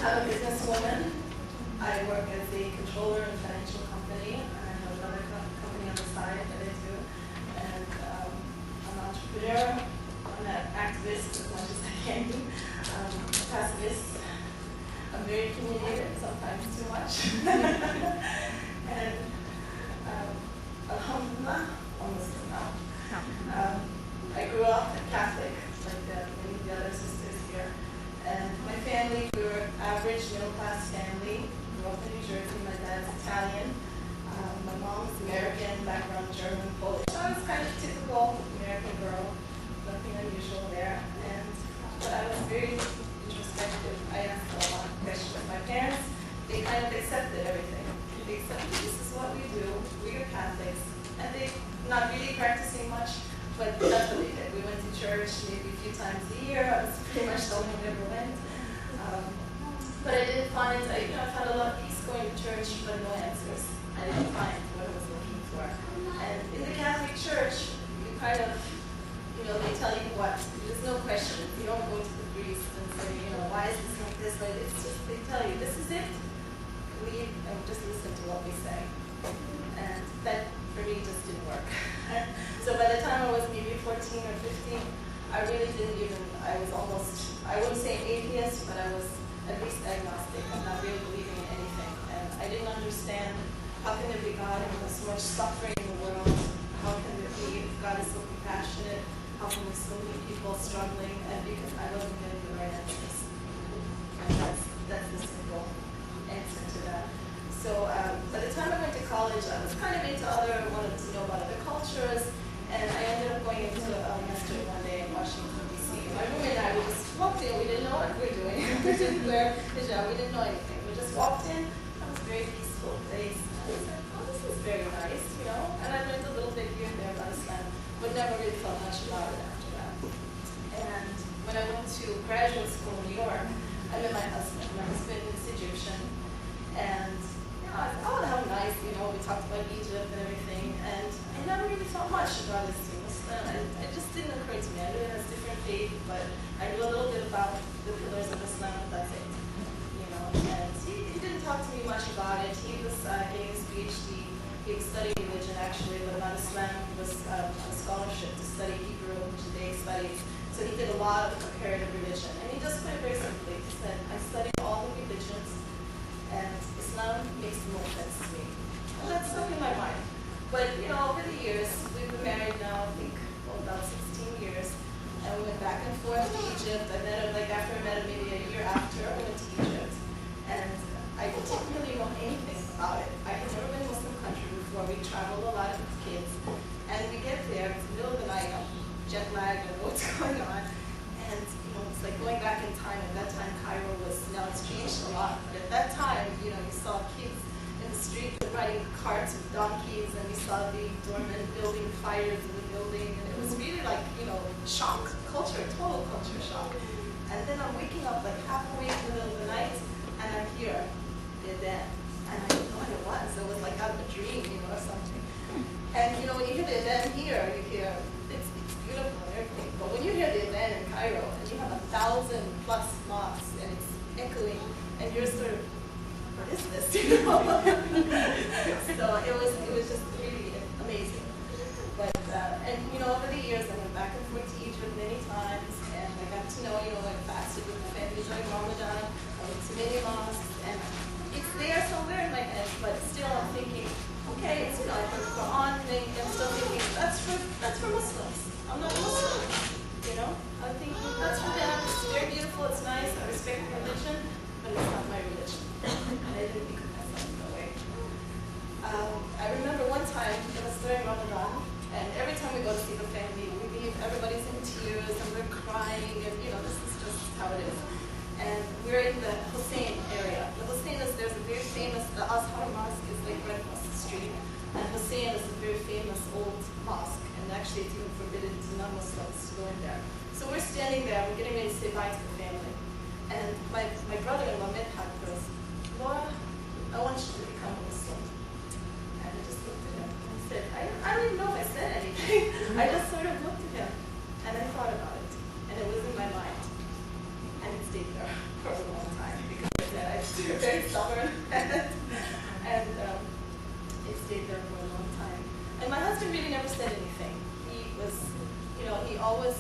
I'm a businesswoman. I work as a controller in a financial company, and I have another company on the side that I do. And I'm an entrepreneur. I'm an activist as much as I can be. A pacifist. I'm very opinionated, sometimes too much. And alhamdulillah, almost now. I grew up Catholic, like many of the other sisters here. And my family, we were average middle-class family. Grew up in New Jersey. My dad's Italian. My mom's American, background German, Polish. So I was kind of typical American girl. Nothing unusual there. But I was very introspective. I asked a lot of questions. My parents, they kind of accepted everything. They accepted this is what we do. We are Catholics. And they not really practicing much, but that's what they did. We went to church maybe a few times a year. I was pretty much the only one who ever went. But I didn't find, I found a lot of peace going to church, but no answers. I didn't find what I was looking for. And in the Catholic Church, you kind of, they tell you what. There's no question. You don't go to the priest and say, why is this like this? But it's just, they tell you, this is it. Leave and just listen to what we say. And that, for me, just didn't work. So by the time I was maybe 14 or 15, I really didn't even, I was almost, I wouldn't say atheist, but I was at least agnostic. I'm not really believing in anything. And I didn't understand how can there be God and there's so much suffering in the world? How can there be, if God is so compassionate, how can there so many people struggling? And because I wasn't getting the right answers. And that's the simple answer to that. So by the time I went to college, I was kind of into wanted to know about other cultures, and I ended up going into a masjid one day in Washington, D.C. My roommate and I, we just walked in, we didn't know what we were doing. We didn't wear hijab, we didn't know anything. We just walked in, it was a very peaceful place. And I was like, oh, this is very nice, And I learned a little bit here and there about Islam, but never really thought much about it after that. And when I went to graduate school in New York, I met my husband. My husband is Egyptian, and I thought, oh, how nice, we talked about Egypt and everything, and I never really thought much about this Islam. It just didn't occur to me. I knew it has different faith, but I knew a little bit about the pillars of Islam, and that's it. And he didn't talk to me much about it. He was getting his PhD. He was studying religion, actually, but not Islam. He was on a scholarship to study Hebrew and Judaic studies. So he did a lot of comparative religion. And he just put it very simply. He said, I studied all the religions, and Islam makes the most sense to me. Well, that's stuck in my mind. But, over the years, we've been married now, I think, about 16 years. And we went back and forth to Egypt. I met him, after I met him, maybe a year after, I went to Egypt. And I didn't really know anything about it. I had never been to a Muslim country before. We traveled a lot with kids. And we get there, it's the middle of the night, I'm jet lagged, I don't know what's going on. And, it's like going back in time. At that time, Cairo now it's changed a lot. But at that time, you saw kids in the street riding carts with donkeys, and we saw the doormen building fires in the building. And it was really like, shock, total culture shock. And then I'm waking up half awake in the middle of the night, and I hear the adhan. And I didn't know what it was. It was like out of a dream, or something. And, when you hear the adhan here, you hear, it's beautiful and everything. But when you hear the adhan in Cairo, and you have 1,000+ mosques, and it's echoing, and you're sort of, what is this, So it was just really amazing. But, over the years, I went back and forth to Egypt many times, and I got to know, I fasted with the family during Ramadan, I went to many mosques, and it's there somewhere in my head, but still I'm thinking, okay, it's, I heard the Quran thing, and I'm still thinking, that's for Muslims. I'm not Muslim, I'm thinking, that's for them, it's very beautiful, it's nice, I respect religion, but it's not my religion. And I didn't think of myself that way. I remember one time, it was during Ramadan, and every time we go to see the family, we leave, everybody's in tears, and we're crying, and this is just how it is. And we're in the Hussein area. The Hussein there's a very famous, the Azhar Mosque is right across the street, and Hussein is a very famous old mosque, and actually it's even forbidden to non-Muslims to go in there. So we're standing there, we're getting ready to say bye to the family. And my brother-in-law, Midhat, goes, Laura, I want you to become a Muslim. And I just looked at him and said, I don't even know if I said anything. I just sort of looked at him, and I thought about it, and it was in my mind. And it stayed there for a long time, because very stubborn, and it stayed there for a long time. And my husband really never said anything. He was, he always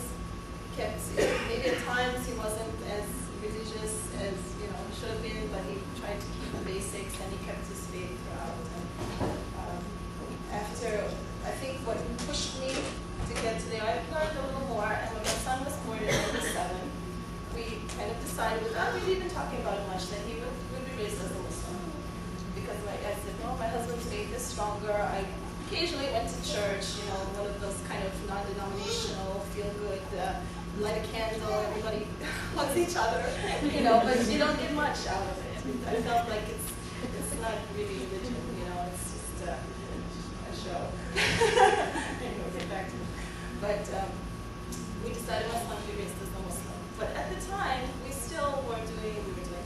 kept, maybe at times he wasn't as religious as, he should have been, but he tried to keep the basics, and he kept his faith throughout. And after, I think what pushed me to get to there, I learned a little more, and when my son was born in '97, we kind of decided, without really even talking about it much, that he would be raised as a Muslim. Because I said, no, my husband's faith is stronger. I occasionally went to church, one of those kind of non-denominational, feel-good, light a candle, everybody hugs each other, but you don't get much out of it. I felt like it's not really religion, it's just a show. Anyway, we'll get back to it. But we decided my son would be raised as a Muslim. But at the time, we were doing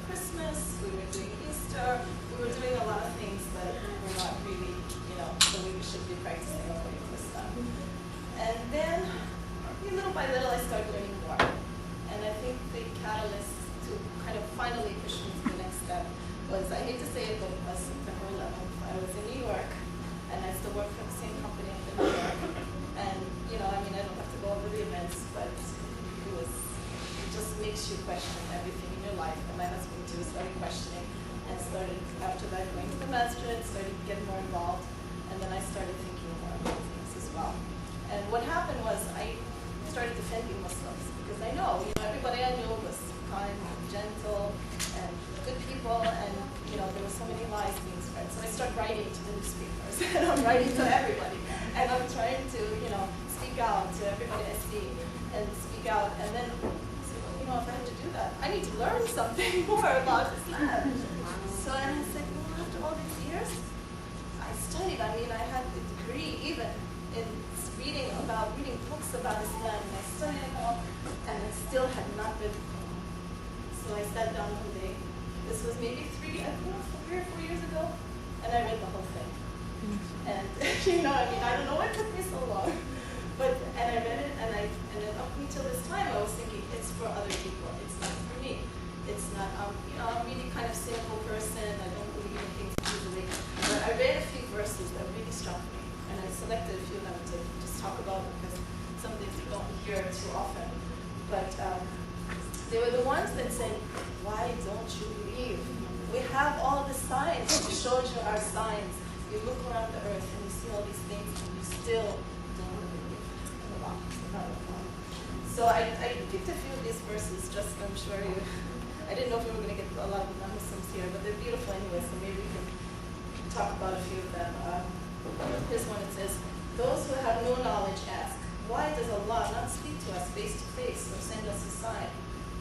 Christmas, we were doing Easter, we were doing a lot of things that were not really, the way we should be practicing according to Islam. And then, little by little, I started learning more. And I think the catalyst to kind of finally push me to the next step was, I hate to say it, but it was September 11th. I was in New York, and I still work for the same company up in New York. And, I don't have to go over the events, but it just makes you question everything in your life. And my husband, too, started questioning, and started, after that, going to the masjid, started getting more involved, and then I started thinking more about things as well. And what happened was, I started defending Muslims, because I know, everybody I knew was kind, gentle, and good people, and, there were so many lies being spread. So I started writing to the newspapers, and I'm writing to everybody, and I'm trying to, speak out to everybody I see, and speak out, and then, if I had to do that, I need to learn something more about Islam. So I said, after all these years, I studied. I had a degree even in reading books about Islam, and I studied it all, and I still had not been. So I sat down one day. This was maybe 3 or 4 years ago, and I read the whole thing. And I don't know why it took me so long, and I read it, and then up until this time, I was thinking it's for other people. It's not for me. It's not. I'm a really kind of cynical person. I don't believe in things easily. But I read a few verses that really struck me, and I selected a few of them to just talk about because some things you don't hear too often. But they were the ones that said, "Why don't you believe? We have all the signs. We showed you our signs. You look around the earth and you see all these things, and you still don't believe." So I picked a few of these verses. Just I'm sure you. I didn't know if we were going to get a lot of non-Muslims here, but they're beautiful anyway. So maybe we can talk about a few of them. This one, it says, "Those who have no knowledge ask, why does Allah not speak to us face to face or send us a sign?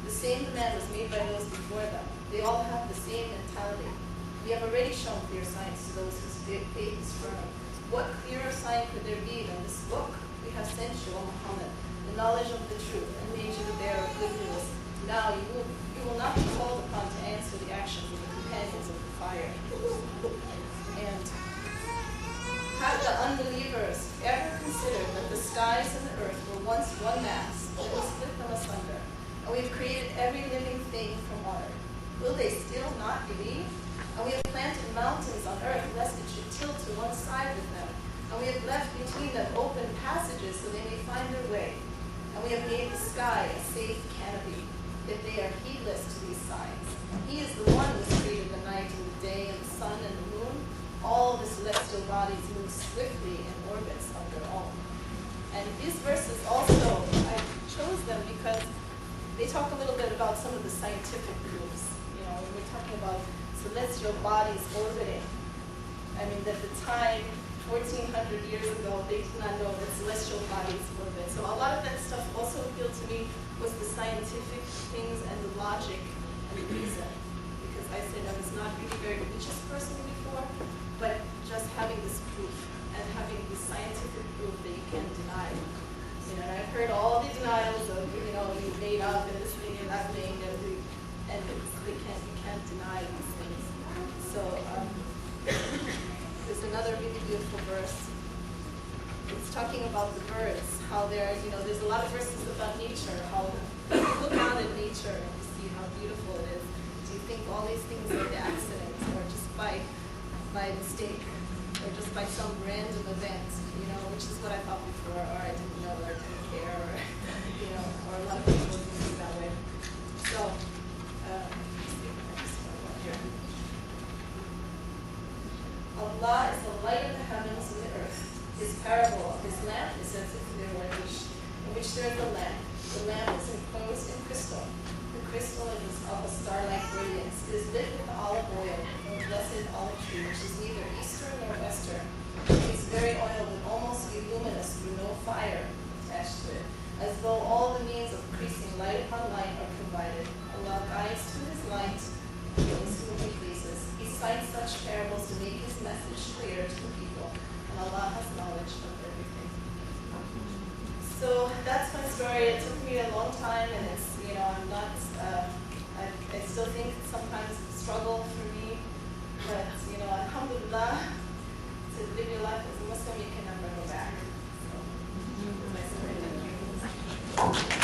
The same command was made by those before them. They all have the same mentality. We have already shown clear signs to those whose faith is firm. What clearer sign could there be than this book we have sent you, O Muhammad, the knowledge of the truth, and made you the bearer of good news? Now you will not be called upon to answer the actions of the companions of the fire." And have the unbelievers ever considered that the skies and the earth were once one mass, but we split them asunder, and we have created every living thing from water? Will they still not believe? And we have planted mountains on earth, lest it should tilt to one side with them. And we have left between them open passages so they may find their way. And we have made the sky a safe canopy, yet they are heedless to these signs. He is the one who has created the night and the day and the sun and the moon. All the celestial bodies move swiftly in orbits of their own. And these verses also, I chose them because they talk a little bit about some of the scientific proofs. When we're talking about celestial bodies orbiting. At the time, 1,400 years ago, they did not know that celestial bodies orbit. So a lot of that stuff also appealed to me was the scientific things and the logic and the reason. Because I said I was not really very religious person before, but just having this proof and having this scientific proof that you can't deny. And I've heard all the denials of, you made up and this thing and that thing, and you can't deny these things. So there's another really beautiful verse. It's talking about the birds, how there's a lot of verses about nature, how you look out at nature and you see how beautiful it is. Do you think all these things are the by mistake or just by some random event, you know, which is what I thought before, or I didn't know, or I didn't care, or, you know, or a lot of people didn't think that way. So, Allah is the light of the heavens and the earth. His parable of his lamp is as if there were a niche, in which there is a lamp. The lamp is enclosed in crystal. The crystal is of a star-like radiance. It is lit with olive oil from the blessed olive tree, which is neither eastern nor western. Its very oil would almost be luminous through no fire attached to it, as though all the means of increasing light upon light are provided. Allah guides to his light those whom he pleases. He cites such parables to make his message clear to the people, and Allah has knowledge of everything. So that's my story. It took me a long time, and it's, you know, I'm not, I still think it's sometimes a struggle for me, but, you know, alhamdulillah, to live your life as a Muslim, you can never go back. So, my story, thank you.